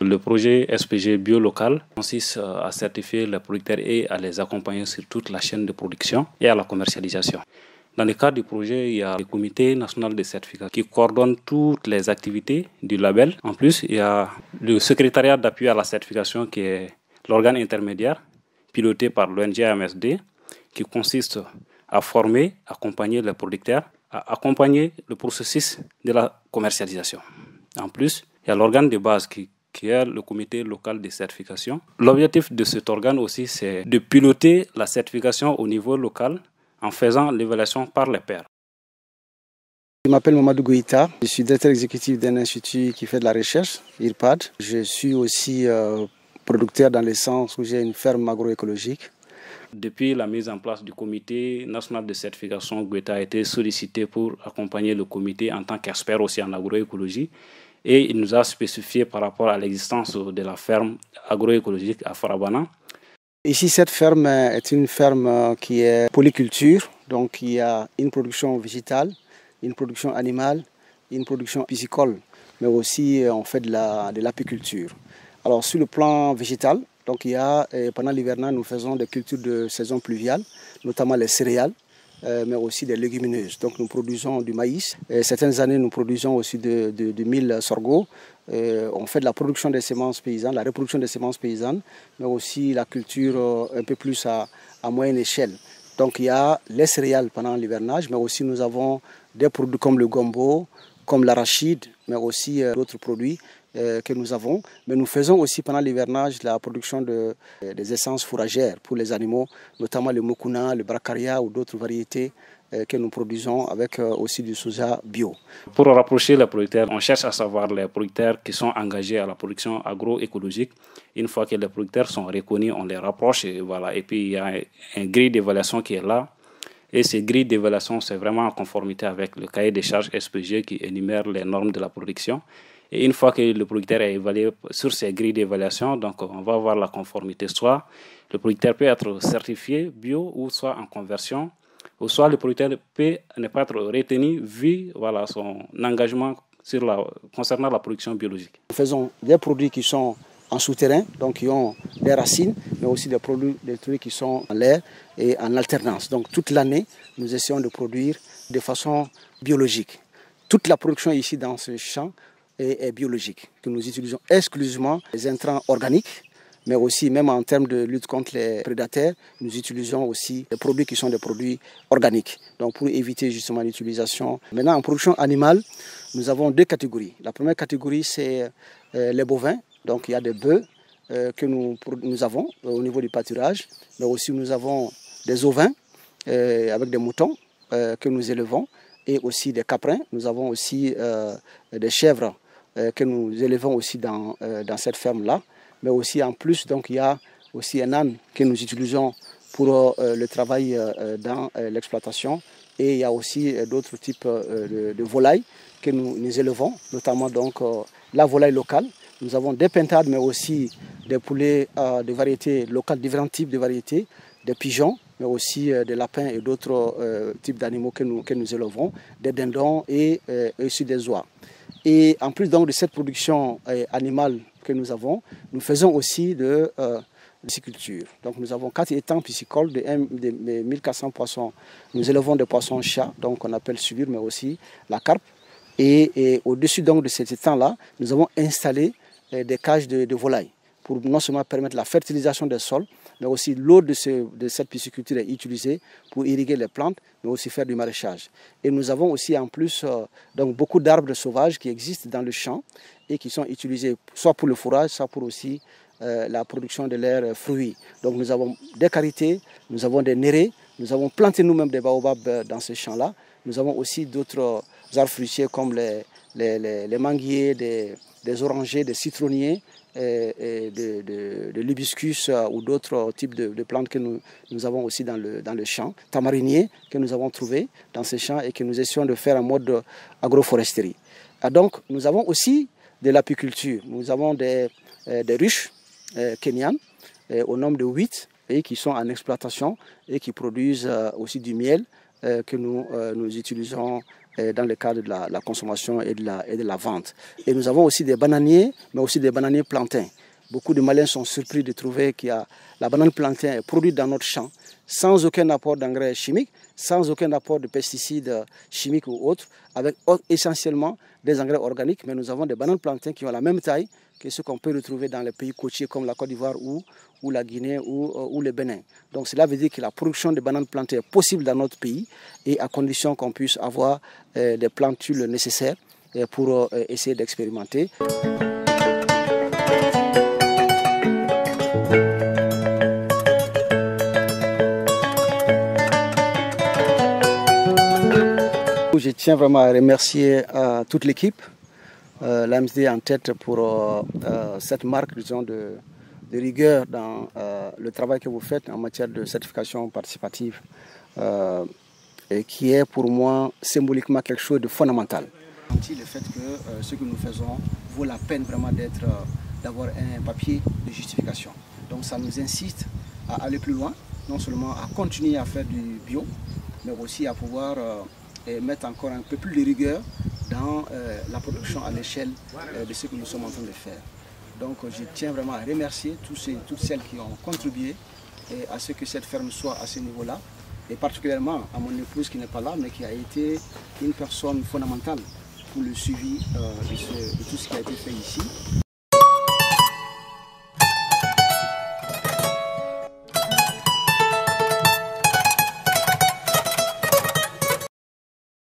Le projet SPG Bio Local consiste à certifier les producteurs et à les accompagner sur toute la chaîne de production et à la commercialisation. Dans le cadre du projet, il y a le comité national de certification qui coordonne toutes les activités du label. En plus, il y a le secrétariat d'appui à la certification qui est l'organe intermédiaire piloté par l'ONG AMSD qui consiste à former, accompagner les producteurs, à accompagner le processus de la commercialisation. En plus, il y a l'organe de base qui est le comité local de certification. L'objectif de cet organe aussi, c'est de piloter la certification au niveau local en faisant l'évaluation par les pairs. Je m'appelle Mamadou Goïta, je suis directeur exécutif d'un institut qui fait de la recherche, IRPAD. Je suis aussi producteur dans le sens où j'ai une ferme agroécologique. Depuis la mise en place du comité national de certification, Goïta a été sollicité pour accompagner le comité en tant qu'expert aussi en agroécologie. Et il nous a spécifié par rapport à l'existence de la ferme agroécologique à Farabana. Ici, cette ferme est une ferme qui est polyculture, donc il y a une production végétale, une production animale, une production piscicole, mais aussi on fait de l'apiculture. Alors sur le plan végétal, donc il y a, pendant l'hivernage, nous faisons des cultures de saison pluviale, notamment les céréales, mais aussi des légumineuses. Donc nous produisons du maïs. Certaines années, nous produisons aussi du mil sorgho. On fait de la production des semences paysannes, la reproduction des semences paysannes, mais aussi la culture un peu plus à moyenne échelle. Donc il y a les céréales pendant l'hivernage, mais aussi nous avons des produits comme le gombo, comme l'arachide, mais aussi d'autres produits que nous avons. Mais nous faisons aussi pendant l'hivernage la production des essences fourragères pour les animaux, notamment le mukuna, le bracaria ou d'autres variétés que nous produisons avec aussi du soja bio. Pour rapprocher les producteurs, on cherche à savoir les producteurs qui sont engagés à la production agroécologique. Une fois que les producteurs sont reconnus, on les rapproche et voilà. Et puis il y a un grille d'évaluation qui est là. Et ces grilles d'évaluation, c'est vraiment en conformité avec le cahier des charges SPG qui énumère les normes de la production. Et une fois que le producteur est évalué sur ces grilles d'évaluation, donc on va voir la conformité. Soit le producteur peut être certifié bio ou soit en conversion, ou soit le producteur peut ne pas être retenu vu voilà, son engagement concernant la production biologique. Nous faisons des produits qui sont en souterrain, donc qui ont des racines, mais aussi des trucs qui sont en l'air et en alternance. Donc toute l'année, nous essayons de produire de façon biologique. Toute la production ici dans ce champ est biologique, que nous utilisons exclusivement les intrants organiques, mais aussi même en termes de lutte contre les prédateurs, nous utilisons aussi des produits qui sont des produits organiques, donc pour éviter justement l'utilisation. Maintenant, en production animale, nous avons deux catégories. La première catégorie, c'est les bovins, donc il y a des bœufs que nous avons au niveau du pâturage, mais aussi nous avons des ovins avec des moutons que nous élevons, et aussi des caprins. Nous avons aussi des chèvres que nous élevons aussi dans cette ferme-là. Mais aussi en plus, donc, il y a aussi un âne que nous utilisons pour le travail dans l'exploitation. Et il y a aussi d'autres types de volailles que nous élevons, notamment donc, la volaille locale. Nous avons des pintades, mais aussi des poulets de variétés locales, différents types de variétés, des pigeons, mais aussi des lapins et d'autres types d'animaux que nous élevons, des dindons et aussi des oies. Et en plus donc, de cette production animale que nous avons, nous faisons aussi de pisciculture. Donc nous avons 4 étangs piscicoles de 1400 poissons. Nous élevons des poissons-chats, donc on appelle subir, mais aussi la carpe. Et au-dessus donc de cet étang-là, nous avons installé des cages de volailles pour non seulement permettre la fertilisation des sols, mais aussi l'eau de cette pisciculture est utilisée pour irriguer les plantes, mais aussi faire du maraîchage. Et nous avons aussi en plus donc beaucoup d'arbres sauvages qui existent dans le champ et qui sont utilisés soit pour le fourrage, soit pour aussi la production de leurs fruits. Donc nous avons des karités, nous avons des nérés, nous avons planté nous-mêmes des baobabs dans ce champ-là. Nous avons aussi d'autres arbres fruitiers comme les manguiers, des orangers, des citronniers, de l'hibiscus ou d'autres types de plantes que nous avons aussi dans le champ, tamariniers que nous avons trouvés dans ces champs et que nous essayons de faire en mode agroforesterie. Et donc nous avons aussi de l'apiculture. Nous avons des ruches kenyanes au nombre de 8 et qui sont en exploitation et qui produisent aussi du miel que nous utilisons dans le cadre de la consommation et de la vente. Et nous avons aussi des bananiers, mais aussi des bananiers plantains. Beaucoup de Maliens sont surpris de trouver que la banane plantain est produite dans notre champ, sans aucun apport d'engrais chimiques, sans aucun apport de pesticides chimiques ou autres, avec essentiellement des engrais organiques. Mais nous avons des bananes plantains qui ont la même taille que ce qu'on peut retrouver dans les pays côtiers comme la Côte d'Ivoire ou la Guinée ou le Bénin. Donc cela veut dire que la production de bananes plantains est possible dans notre pays, et à condition qu'on puisse avoir des plantules nécessaires pour essayer d'expérimenter. Je tiens vraiment à remercier toute l'équipe, l'AMSD en tête pour cette marque, disons, de rigueur dans le travail que vous faites en matière de certification participative, et qui est pour moi symboliquement quelque chose de fondamental. Le fait que ce que nous faisons vaut la peine vraiment d'avoir un papier de justification. Donc ça nous incite à aller plus loin, non seulement à continuer à faire du bio, mais aussi à pouvoir mettre encore un peu plus de rigueur dans la production à l'échelle de ce que nous sommes en train de faire. Donc je tiens vraiment à remercier toutes celles qui ont contribué à ce que cette ferme soit à ce niveau-là, et particulièrement à mon épouse qui n'est pas là, mais qui a été une personne fondamentale pour le suivi de tout ce qui a été fait ici.